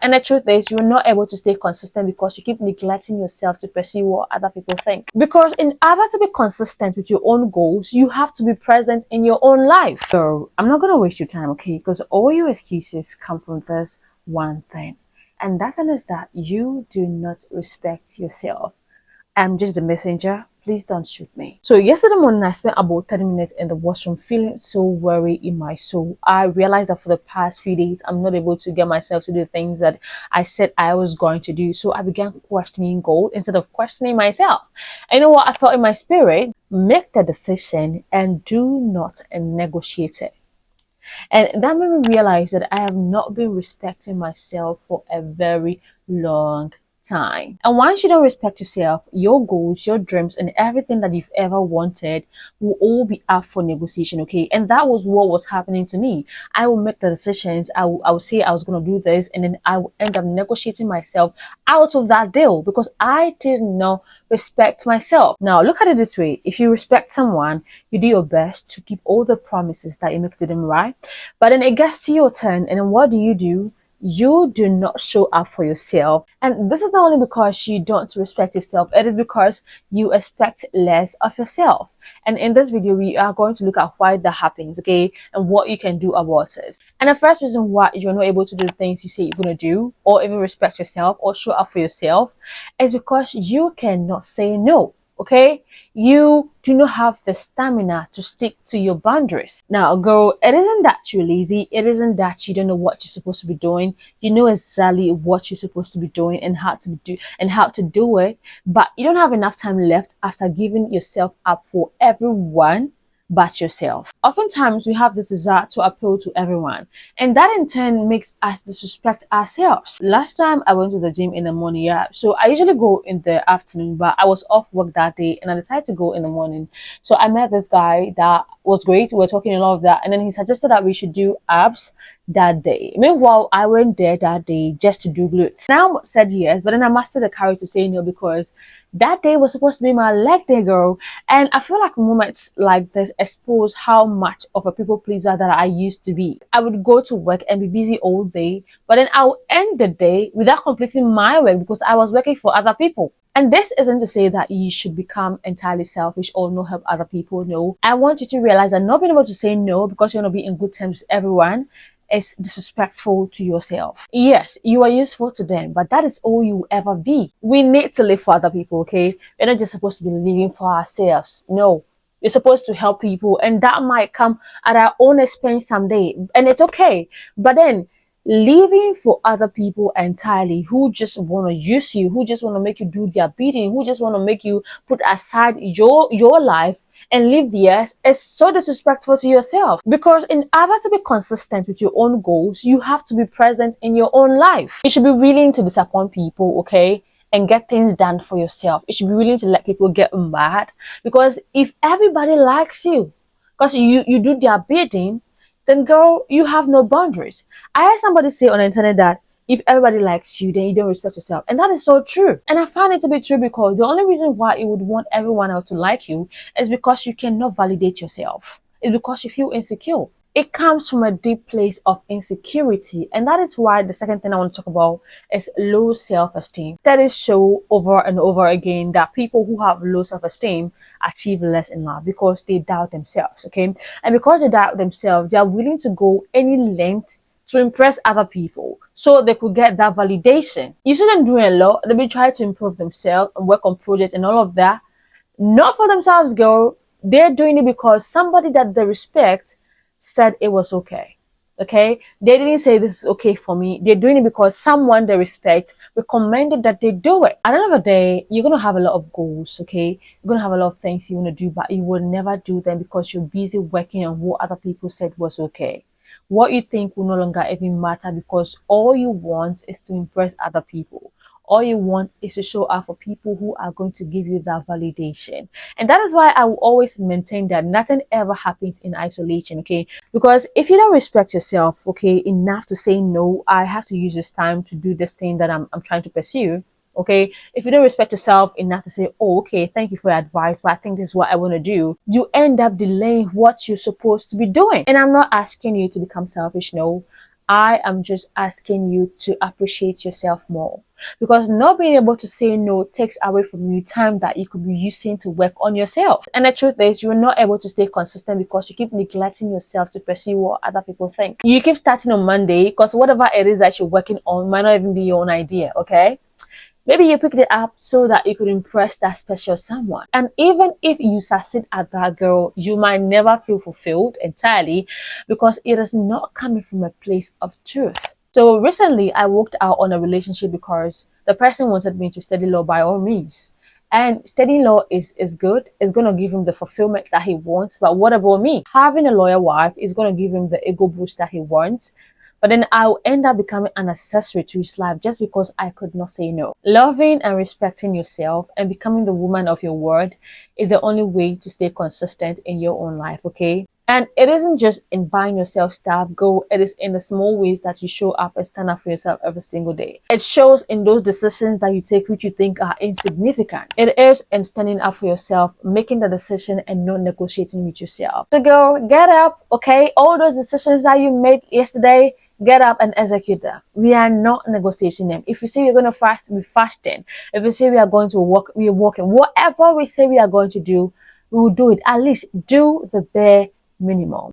And the truth is, you're not able to stay consistent because you keep neglecting yourself to pursue what other people think. Because in order to be consistent with your own goals, you have to be present in your own life. So I'm not gonna waste your time, okay? Because all your excuses come from this one thing. And that thing is that you do not respect yourself. I'm just the messenger. Please don't shoot me. So yesterday morning, I spent about 30 minutes in the washroom feeling so worried in my soul. I realized that for the past few days, I'm not able to get myself to do things that I said I was going to do. So I began questioning God instead of questioning myself. And you know what? I felt in my spirit, make the decision and do not negotiate it. And that made me realize that I have not been respecting myself for a very long time. And once you don't respect yourself, your goals, your dreams, and everything that you've ever wanted will all be up for negotiation, okay? And that was what was happening to me. I will make the decisions, I will say I was going to do this, and then I will end up negotiating myself out of that deal because I did not respect myself. Now, look at it this way. If you respect someone, you do your best to keep all the promises that you make to them, right? But then it gets to your turn, and then what do? You do not show up for yourself. And this is not only because you don't respect yourself, it is because you expect less of yourself. And in this video, we are going to look at why that happens, okay? And what you can do about it. And the first reason why you're not able to do the things you say you're going to do, or even respect yourself, or show up for yourself, is because you cannot say no. Okay, you do not have the stamina to stick to your boundaries. Now, girl, it isn't that you're lazy. It isn't that you don't know what you're supposed to be doing. You know exactly what you're supposed to be doing and how to do it. But you don't have enough time left after giving yourself up for everyone but yourself. Oftentimes, we have this desire to appeal to everyone, and that in turn makes us disrespect ourselves. Last time I went to the gym in the morning, yeah, so I usually go in the afternoon, but I was off work that day and I decided to go in the morning. So I met this guy that was great. We were talking a lot of that, and then he suggested that we should do abs that day. Meanwhile, I went there that day just to do glutes. Now I said yes, but then I mastered the courage to say no because that day was supposed to be my leg day, girl. And I feel like moments like this expose how much of a people pleaser that I used to be. I would go to work and be busy all day, but then I would end the day without completing my work because I was working for other people. And this isn't to say that you should become entirely selfish or not help other people. No, I want you to realize that not being able to say no because you want to be in good terms with everyone is disrespectful to yourself. Yes, you are useful to them, but that is all you will ever be. We need to live for other people, okay? We're not just supposed to be living for ourselves. No, you're supposed to help people, and that might come at our own expense someday, and it's okay. But then living for other people entirely who just want to use you, who just want to make you do their bidding, who just want to make you put aside your life and live theirs is so disrespectful to yourself. Because in order to be consistent with your own goals, you have to be present in your own life. You should be willing to disappoint people, okay? And get things done for yourself. You should be willing to let people get mad. Because if everybody likes you, because you do their bidding, then girl, you have no boundaries. I heard somebody say on the internet that if everybody likes you, then you don't respect yourself. And that is so true. And I find it to be true because the only reason why you would want everyone else to like you is because you cannot validate yourself. It's because you feel insecure. It comes from a deep place of insecurity. And that is why the second thing I want to talk about is low self-esteem. Studies show over and over again that people who have low self-esteem achieve less in life because they doubt themselves, okay? And because they doubt themselves, they are willing to go any length to impress other people so they could get that validation. You see them doing a lot. They be trying to improve themselves and work on projects and all of that. Not for themselves, girl. They're doing it because somebody that they respect said it was okay. Okay? They didn't say this is okay for me. They're doing it because someone they respect recommended that they do it. At the end of the day, you're going to have a lot of goals, okay? You're going to have a lot of things you want to do, but you will never do them because you're busy working on what other people said was okay. What you think will no longer even matter because all you want is to impress other people. All you want is to show up for people who are going to give you that validation. And that is why I will always maintain that nothing ever happens in isolation, okay? Because if you don't respect yourself, okay, enough to say, no, I have to use this time to do this thing that I'm trying to pursue, okay? If you don't respect yourself enough to say, oh, okay, thank you for your advice, but I think this is what I want to do, you end up delaying what you're supposed to be doing. And I'm not asking you to become selfish, no. I am just asking you to appreciate yourself more, because not being able to say no takes away from you time that you could be using to work on yourself. And the truth is, you're not able to stay consistent because you keep neglecting yourself to pursue what other people think. You keep starting on Monday because whatever it is that you're working on might not even be your own idea, okay? Maybe you picked it up so that you could impress that special someone. And even if you succeed at that, girl, you might never feel fulfilled entirely because it is not coming from a place of truth. So recently, I walked out on a relationship because the person wanted me to study law by all means. And studying law is good. It's going to give him the fulfillment that he wants. But what about me? Having a lawyer wife is going to give him the ego boost that he wants. But then I'll end up becoming an accessory to his life just because I could not say no. Loving and respecting yourself and becoming the woman of your word is the only way to stay consistent in your own life, okay? And it isn't just in buying yourself stuff, go. It is in the small ways that you show up and stand up for yourself every single day. It shows in those decisions that you take which you think are insignificant. It is in standing up for yourself, making the decision and not negotiating with yourself. So girl, get up, okay? All those decisions that you made yesterday, get up and execute them. We are not negotiating them. If you say we're going to fast, we're fasting. If you say we are going to walk, we're walking. Whatever we say we are going to do, we will do it. At least do the bare minimum.